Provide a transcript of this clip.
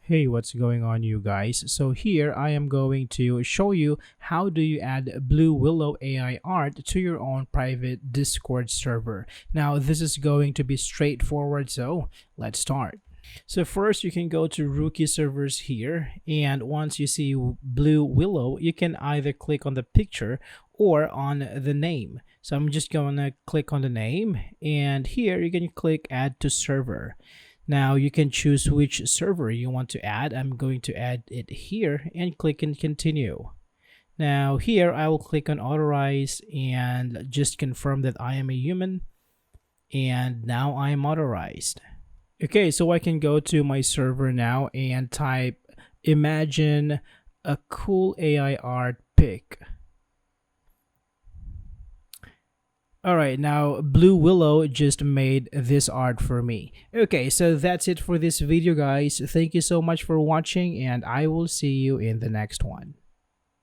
Hey, what's going on, you guys? So here I am going to show you how do you add Blue Willow AI art to your own private Discord server. Now this is going to be straightforward, so let's start. So first you can go to rookie servers here, and once you see Blue Willow, you can either click on the picture or on the name. So I'm just going to click on the name, and here you can click add to server. Now you can choose which server you want to add. I'm going to add it here and click and continue. Now here I will click on authorize and just confirm that I am a human, and now I am authorized. Okay, so I can go to my server now and type imagine a cool AI art pic. Alright, now Blue Willow just made this art for me. Okay, so that's it for this video, guys. Thank you so much for watching, and I will see you in the next one.